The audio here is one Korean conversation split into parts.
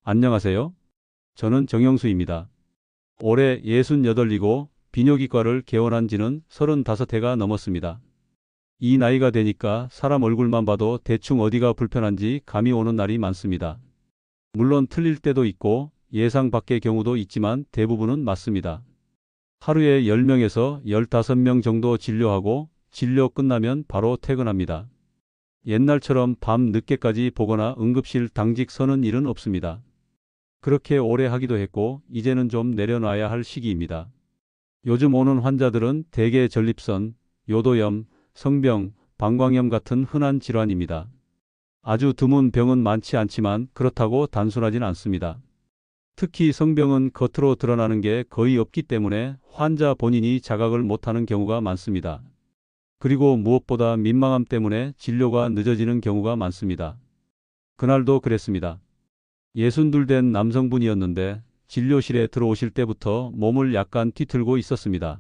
안녕하세요. 저는 정영수입니다. 올해 68이고 비뇨기과를 개원한 지는 35해가 넘었습니다. 이 나이가 되니까 사람 얼굴만 봐도 대충 어디가 불편한지 감이 오는 날이 많습니다. 물론 틀릴 때도 있고 예상 밖의 경우도 있지만 대부분은 맞습니다. 하루에 10명에서 15명 정도 진료하고 진료 끝나면 바로 퇴근합니다. 옛날처럼 밤 늦게까지 보거나 응급실 당직 서는 일은 없습니다. 그렇게 오래 하기도 했고 이제는 좀 내려놔야 할 시기입니다. 요즘 오는 환자들은 대개 전립선, 요도염, 성병, 방광염 같은 흔한 질환입니다. 아주 드문 병은 많지 않지만 그렇다고 단순하진 않습니다. 특히 성병은 겉으로 드러나는 게 거의 없기 때문에 환자 본인이 자각을 못하는 경우가 많습니다. 그리고 무엇보다 민망함 때문에 진료가 늦어지는 경우가 많습니다. 그날도 그랬습니다. 62 된 남성분이었는데 진료실에 들어오실 때부터 몸을 약간 뒤틀고 있었습니다.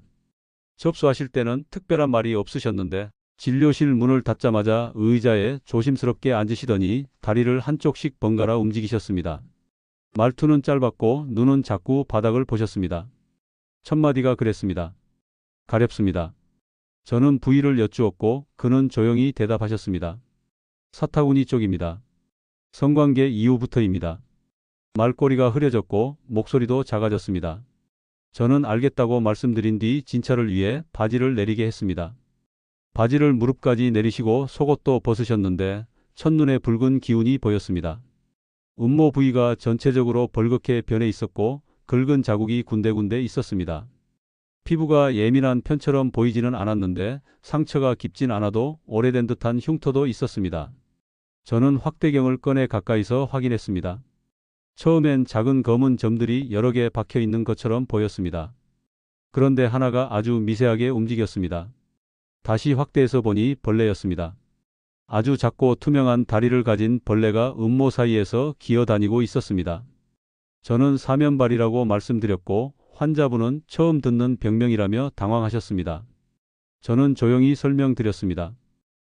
접수하실 때는 특별한 말이 없으셨는데 진료실 문을 닫자마자 의자에 조심스럽게 앉으시더니 다리를 한쪽씩 번갈아 움직이셨습니다. 말투는 짧았고 눈은 자꾸 바닥을 보셨습니다. 첫 마디가 그랬습니다. 가렵습니다. 저는 부위를 여쭈었고 그는 조용히 대답하셨습니다. 사타구니 쪽입니다. 성관계 이후부터입니다. 말꼬리가 흐려졌고 목소리도 작아졌습니다. 저는 알겠다고 말씀드린 뒤 진찰을 위해 바지를 내리게 했습니다. 바지를 무릎까지 내리시고 속옷도 벗으셨는데 첫눈에 붉은 기운이 보였습니다. 음모 부위가 전체적으로 벌겋게 변해 있었고 긁은 자국이 군데군데 있었습니다. 피부가 예민한 편처럼 보이지는 않았는데 상처가 깊진 않아도 오래된 듯한 흉터도 있었습니다. 저는 확대경을 꺼내 가까이서 확인했습니다. 처음엔 작은 검은 점들이 여러 개 박혀 있는 것처럼 보였습니다. 그런데 하나가 아주 미세하게 움직였습니다. 다시 확대해서 보니 벌레였습니다. 아주 작고 투명한 다리를 가진 벌레가 음모 사이에서 기어다니고 있었습니다. 저는 사면발이라고 말씀드렸고 환자분은 처음 듣는 병명이라며 당황하셨습니다. 저는 조용히 설명드렸습니다.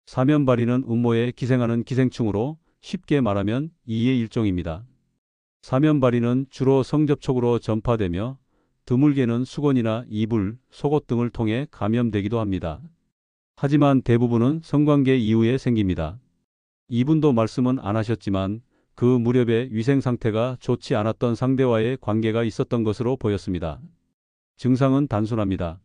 사면발이는 음모에 기생하는 기생충으로 쉽게 말하면 이의 일종입니다. 사면발이는 주로 성접촉으로 전파되며 드물게는 수건이나 이불, 속옷 등을 통해 감염되기도 합니다. 하지만 대부분은 성관계 이후에 생깁니다. 이분도 말씀은 안 하셨지만 그 무렵에 위생 상태가 좋지 않았던 상대와의 관계가 있었던 것으로 보였습니다. 증상은 단순합니다.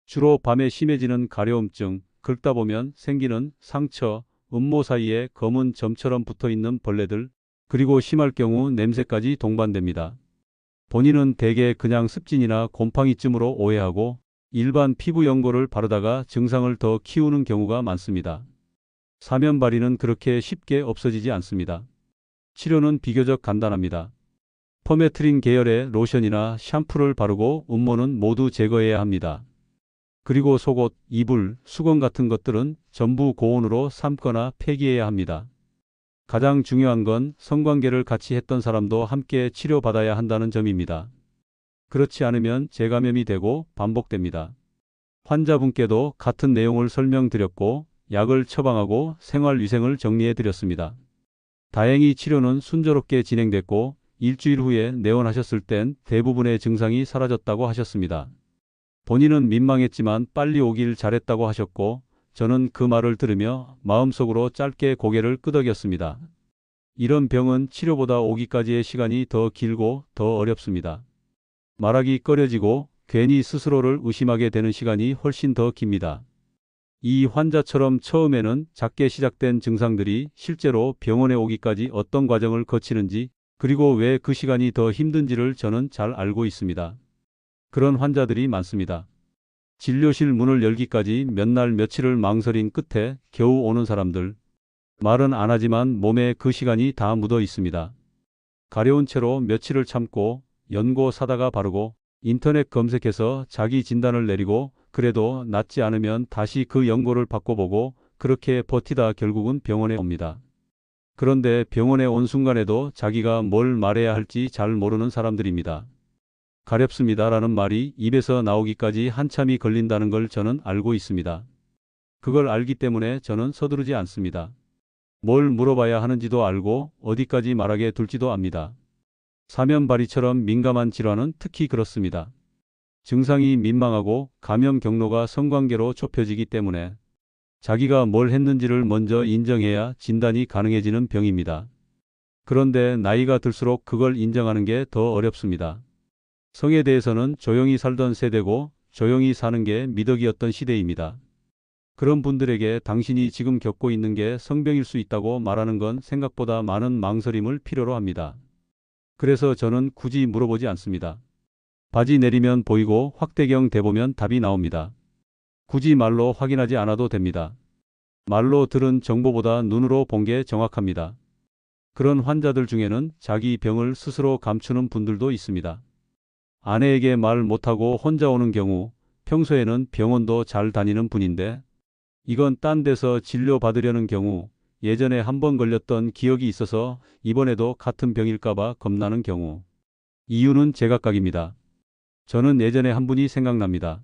주로 밤에 심해지는 가려움증, 긁다 보면 생기는 상처, 음모 사이에 검은 점처럼 붙어있는 벌레들, 그리고 심할 경우 냄새까지 동반됩니다. 본인은 대개 그냥 습진이나 곰팡이쯤으로 오해하고 일반 피부 연고를 바르다가 증상을 더 키우는 경우가 많습니다. 사면발이는 그렇게 쉽게 없어지지 않습니다. 치료는 비교적 간단합니다. 퍼메트린 계열의 로션이나 샴푸를 바르고 음모는 모두 제거해야 합니다. 그리고 속옷, 이불, 수건 같은 것들은 전부 고온으로 삶거나 폐기해야 합니다. 가장 중요한 건 성관계를 같이 했던 사람도 함께 치료받아야 한다는 점입니다. 그렇지 않으면 재감염이 되고 반복됩니다. 환자분께도 같은 내용을 설명드렸고 약을 처방하고 생활위생을 정리해드렸습니다. 다행히 치료는 순조롭게 진행됐고 일주일 후에 내원하셨을 땐 대부분의 증상이 사라졌다고 하셨습니다. 본인은 민망했지만 빨리 오길 잘했다고 하셨고 저는 그 말을 들으며 마음속으로 짧게 고개를 끄덕였습니다. 이런 병은 치료보다 오기까지의 시간이 더 길고 더 어렵습니다. 말하기 꺼려지고 괜히 스스로를 의심하게 되는 시간이 훨씬 더 깁니다. 이 환자처럼 처음에는 작게 시작된 증상들이 실제로 병원에 오기까지 어떤 과정을 거치는지 그리고 왜 그 시간이 더 힘든지를 저는 잘 알고 있습니다. 그런 환자들이 많습니다. 진료실 문을 열기까지 몇 날 며칠을 망설인 끝에 겨우 오는 사람들. 말은 안 하지만 몸에 그 시간이 다 묻어 있습니다. 가려운 채로 며칠을 참고 연고 사다가 바르고 인터넷 검색해서 자기 진단을 내리고 그래도 낫지 않으면 다시 그 연고를 바꿔보고 그렇게 버티다 결국은 병원에 옵니다. 그런데 병원에 온 순간에도 자기가 뭘 말해야 할지 잘 모르는 사람들입니다. 가렵습니다라는 말이 입에서 나오기까지 한참이 걸린다는 걸 저는 알고 있습니다. 그걸 알기 때문에 저는 서두르지 않습니다. 뭘 물어봐야 하는지도 알고 어디까지 말하게 둘지도 압니다. 사면바리처럼 민감한 질환은 특히 그렇습니다. 증상이 민망하고 감염 경로가 성관계로 좁혀지기 때문에 자기가 뭘 했는지를 먼저 인정해야 진단이 가능해지는 병입니다. 그런데 나이가 들수록 그걸 인정하는 게 더 어렵습니다. 성에 대해서는 조용히 살던 세대고 조용히 사는 게 미덕이었던 시대입니다. 그런 분들에게 당신이 지금 겪고 있는 게 성병일 수 있다고 말하는 건 생각보다 많은 망설임을 필요로 합니다. 그래서 저는 굳이 물어보지 않습니다. 바지 내리면 보이고 확대경 대보면 답이 나옵니다. 굳이 말로 확인하지 않아도 됩니다. 말로 들은 정보보다 눈으로 본 게 정확합니다. 그런 환자들 중에는 자기 병을 스스로 감추는 분들도 있습니다. 아내에게 말 못하고 혼자 오는 경우, 평소에는 병원도 잘 다니는 분인데 이건 딴 데서 진료받으려는 경우, 예전에 한 번 걸렸던 기억이 있어서 이번에도 같은 병일까봐 겁나는 경우. 이유는 제각각입니다. 저는 예전에 한 분이 생각납니다.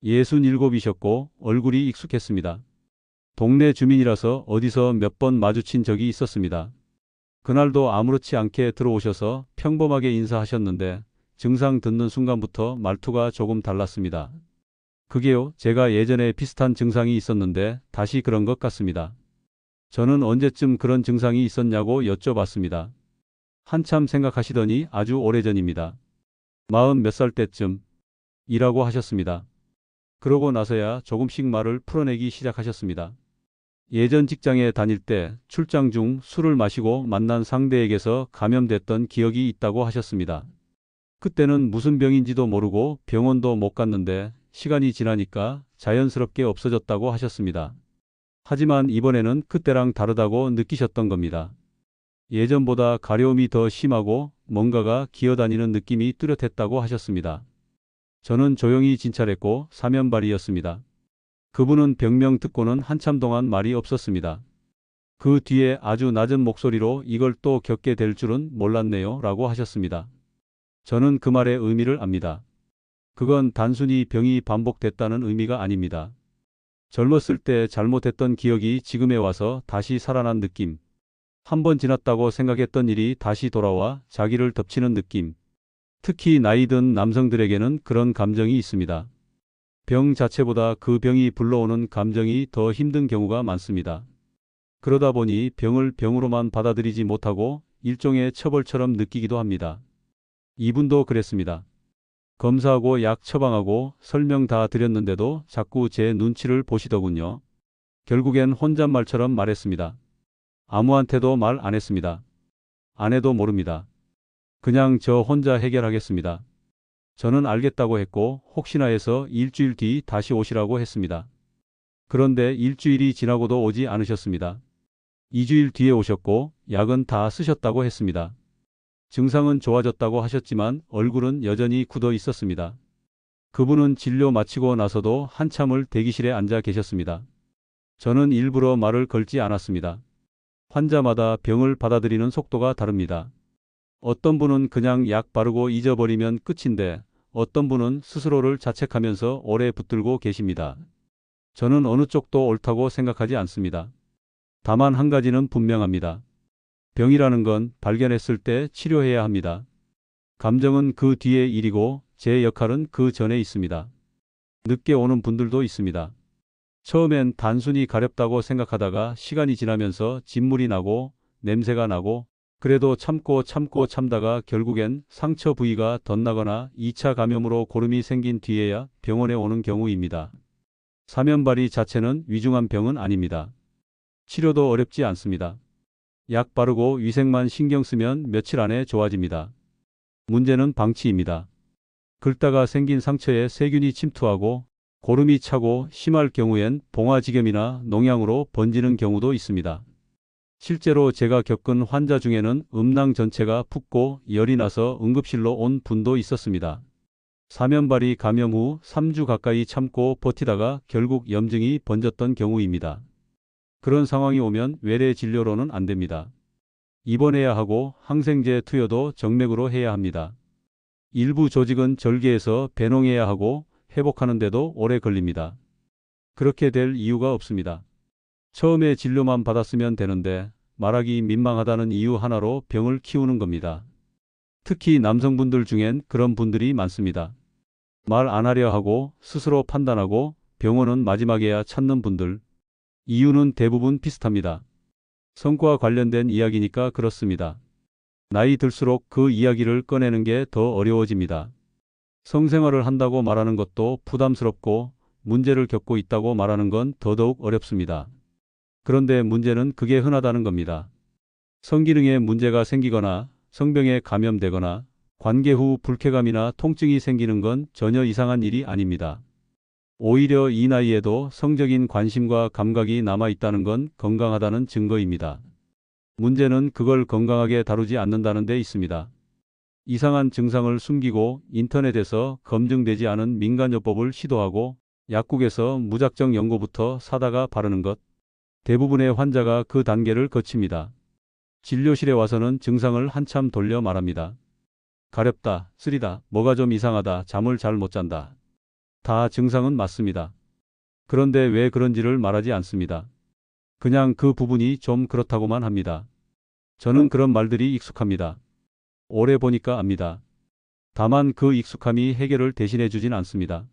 67이셨고 얼굴이 익숙했습니다. 동네 주민이라서 어디서 몇 번 마주친 적이 있었습니다. 그날도 아무렇지 않게 들어오셔서 평범하게 인사하셨는데 증상 듣는 순간부터 말투가 조금 달랐습니다. 그게요, 제가 예전에 비슷한 증상이 있었는데 다시 그런 것 같습니다. 저는 언제쯤 그런 증상이 있었냐고 여쭤봤습니다. 한참 생각하시더니 아주 오래전입니다. 40 몇 살 때쯤 이라고 하셨습니다. 그러고 나서야 조금씩 말을 풀어내기 시작하셨습니다. 예전 직장에 다닐 때 출장 중 술을 마시고 만난 상대에게서 감염됐던 기억이 있다고 하셨습니다. 그때는 무슨 병인지도 모르고 병원도 못 갔는데 시간이 지나니까 자연스럽게 없어졌다고 하셨습니다. 하지만 이번에는 그때랑 다르다고 느끼셨던 겁니다. 예전보다 가려움이 더 심하고 뭔가가 기어다니는 느낌이 뚜렷했다고 하셨습니다. 저는 조용히 진찰했고 사면발이었습니다. 그분은 병명 듣고는 한참 동안 말이 없었습니다. 그 뒤에 아주 낮은 목소리로 이걸 또 겪게 될 줄은 몰랐네요 라고 하셨습니다. 저는 그 말의 의미를 압니다. 그건 단순히 병이 반복됐다는 의미가 아닙니다. 젊었을 때 잘못했던 기억이 지금에 와서 다시 살아난 느낌. 한 번 지났다고 생각했던 일이 다시 돌아와 자기를 덮치는 느낌. 특히 나이 든 남성들에게는 그런 감정이 있습니다. 병 자체보다 그 병이 불러오는 감정이 더 힘든 경우가 많습니다. 그러다 보니 병을 병으로만 받아들이지 못하고 일종의 처벌처럼 느끼기도 합니다. 이분도 그랬습니다. 검사하고 약 처방하고 설명 다 드렸는데도 자꾸 제 눈치를 보시더군요. 결국엔 혼잣말처럼 말했습니다. 아무한테도 말 안 했습니다. 아내도 모릅니다. 그냥 저 혼자 해결하겠습니다. 저는 알겠다고 했고 혹시나 해서 일주일 뒤 다시 오시라고 했습니다. 그런데 일주일이 지나고도 오지 않으셨습니다. 2주일 뒤에 오셨고 약은 다 쓰셨다고 했습니다. 증상은 좋아졌다고 하셨지만 얼굴은 여전히 굳어 있었습니다. 그분은 진료 마치고 나서도 한참을 대기실에 앉아 계셨습니다. 저는 일부러 말을 걸지 않았습니다. 환자마다 병을 받아들이는 속도가 다릅니다. 어떤 분은 그냥 약 바르고 잊어버리면 끝인데 어떤 분은 스스로를 자책하면서 오래 붙들고 계십니다. 저는 어느 쪽도 옳다고 생각하지 않습니다. 다만 한 가지는 분명합니다. 병이라는 건 발견했을 때 치료해야 합니다. 감정은 그 뒤의 일이고 제 역할은 그 전에 있습니다. 늦게 오는 분들도 있습니다. 처음엔 단순히 가렵다고 생각하다가 시간이 지나면서 진물이 나고 냄새가 나고 그래도 참다가 결국엔 상처 부위가 덧나거나 2차 감염으로 고름이 생긴 뒤에야 병원에 오는 경우입니다. 사면발이 자체는 위중한 병은 아닙니다. 치료도 어렵지 않습니다. 약 바르고 위생만 신경 쓰면 며칠 안에 좋아집니다. 문제는 방치입니다. 긁다가 생긴 상처에 세균이 침투하고 고름이 차고 심할 경우엔 봉화지겸이나 농양으로 번지는 경우도 있습니다. 실제로 제가 겪은 환자 중에는 음낭 전체가 붓고 열이 나서 응급실로 온 분도 있었습니다. 사면발이 감염 후 3주 가까이 참고 버티다가 결국 염증이 번졌던 경우입니다. 그런 상황이 오면 외래 진료로는 안 됩니다. 입원해야 하고 항생제 투여도 정맥으로 해야 합니다. 일부 조직은 절개해서 배농해야 하고 회복하는데도 오래 걸립니다. 그렇게 될 이유가 없습니다. 처음에 진료만 받았으면 되는데 말하기 민망하다는 이유 하나로 병을 키우는 겁니다. 특히 남성분들 중엔 그런 분들이 많습니다. 말 안 하려 하고 스스로 판단하고 병원은 마지막에야 찾는 분들. 이유는 대부분 비슷합니다. 성과 관련된 이야기니까 그렇습니다. 나이 들수록 그 이야기를 꺼내는 게 더 어려워집니다. 성생활을 한다고 말하는 것도 부담스럽고 문제를 겪고 있다고 말하는 건 더더욱 어렵습니다. 그런데 문제는 그게 흔하다는 겁니다. 성기능에 문제가 생기거나 성병에 감염되거나 관계 후 불쾌감이나 통증이 생기는 건 전혀 이상한 일이 아닙니다. 오히려 이 나이에도 성적인 관심과 감각이 남아있다는 건 건강하다는 증거입니다. 문제는 그걸 건강하게 다루지 않는다는 데 있습니다. 이상한 증상을 숨기고 인터넷에서 검증되지 않은 민간요법을 시도하고 약국에서 무작정 연고부터 사다가 바르는 것. 대부분의 환자가 그 단계를 거칩니다. 진료실에 와서는 증상을 한참 돌려 말합니다. 가렵다, 쓰리다, 뭐가 좀 이상하다, 잠을 잘 못 잔다. 다 증상은 맞습니다. 그런데 왜 그런지를 말하지 않습니다. 그냥 그 부분이 좀 그렇다고만 합니다. 저는 그런 말들이 익숙합니다. 오래 보니까 압니다. 다만 그 익숙함이 해결을 대신해 주진 않습니다.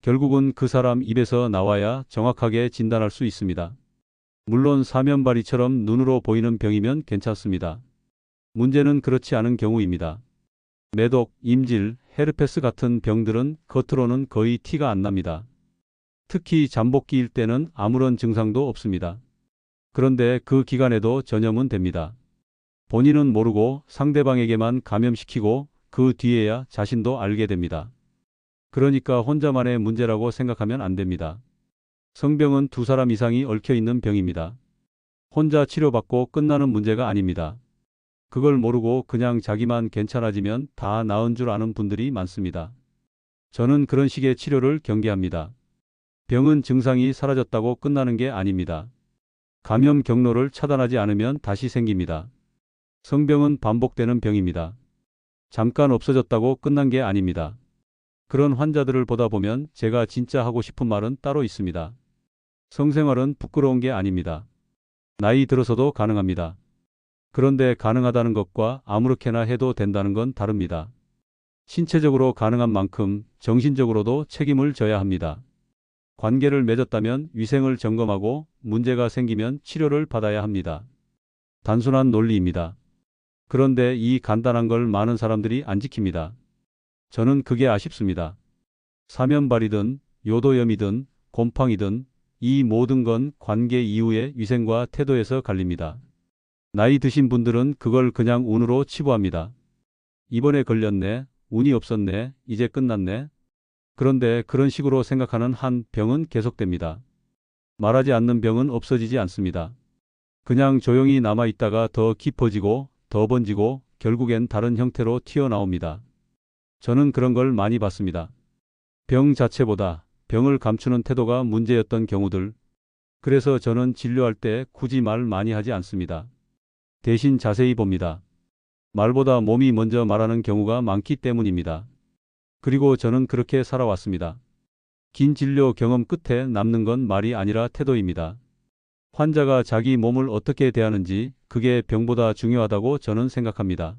결국은 그 사람 입에서 나와야 정확하게 진단할 수 있습니다. 물론 사면발이처럼 눈으로 보이는 병이면 괜찮습니다. 문제는 그렇지 않은 경우입니다. 매독, 임질, 헤르페스 같은 병들은 겉으로는 거의 티가 안 납니다. 특히 잠복기일 때는 아무런 증상도 없습니다. 그런데 그 기간에도 전염은 됩니다. 본인은 모르고 상대방에게만 감염시키고 그 뒤에야 자신도 알게 됩니다. 그러니까 혼자만의 문제라고 생각하면 안 됩니다. 성병은 두 사람 이상이 얽혀 있는 병입니다. 혼자 치료받고 끝나는 문제가 아닙니다. 그걸 모르고 그냥 자기만 괜찮아지면 다 나은 줄 아는 분들이 많습니다. 저는 그런 식의 치료를 경계합니다. 병은 증상이 사라졌다고 끝나는 게 아닙니다. 감염 경로를 차단하지 않으면 다시 생깁니다. 성병은 반복되는 병입니다. 잠깐 없어졌다고 끝난 게 아닙니다. 그런 환자들을 보다 보면 제가 진짜 하고 싶은 말은 따로 있습니다. 성생활은 부끄러운 게 아닙니다. 나이 들어서도 가능합니다. 그런데 가능하다는 것과 아무렇게나 해도 된다는 건 다릅니다. 신체적으로 가능한 만큼 정신적으로도 책임을 져야 합니다. 관계를 맺었다면 위생을 점검하고 문제가 생기면 치료를 받아야 합니다. 단순한 논리입니다. 그런데 이 간단한 걸 많은 사람들이 안 지킵니다. 저는 그게 아쉽습니다. 사면발이든 요도염이든 곰팡이든 이 모든 건 관계 이후의 위생과 태도에서 갈립니다. 나이 드신 분들은 그걸 그냥 운으로 치부합니다. 이번에 걸렸네, 운이 없었네, 이제 끝났네. 그런데 그런 식으로 생각하는 한 병은 계속됩니다. 말하지 않는 병은 없어지지 않습니다. 그냥 조용히 남아있다가 더 깊어지고 더 번지고 결국엔 다른 형태로 튀어나옵니다. 저는 그런 걸 많이 봤습니다. 병 자체보다 병을 감추는 태도가 문제였던 경우들. 그래서 저는 진료할 때 굳이 말 많이 하지 않습니다. 대신 자세히 봅니다. 말보다 몸이 먼저 말하는 경우가 많기 때문입니다. 그리고 저는 그렇게 살아왔습니다. 긴 진료 경험 끝에 남는 건 말이 아니라 태도입니다. 환자가 자기 몸을 어떻게 대하는지 그게 병보다 중요하다고 저는 생각합니다.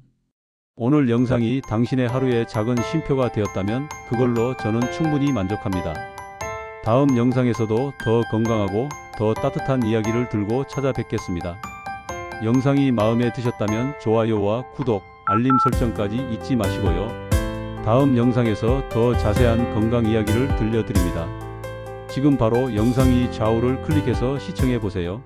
오늘 영상이 당신의 하루의 작은 쉼표가 되었다면 그걸로 저는 충분히 만족합니다. 다음 영상에서도 더 건강하고 더 따뜻한 이야기를 들고 찾아뵙겠습니다. 영상이 마음에 드셨다면 좋아요와 구독, 알림 설정까지 잊지 마시고요. 다음 영상에서 더 자세한 건강 이야기를 들려드립니다. 지금 바로 영상 위 좌우를 클릭해서 시청해 보세요.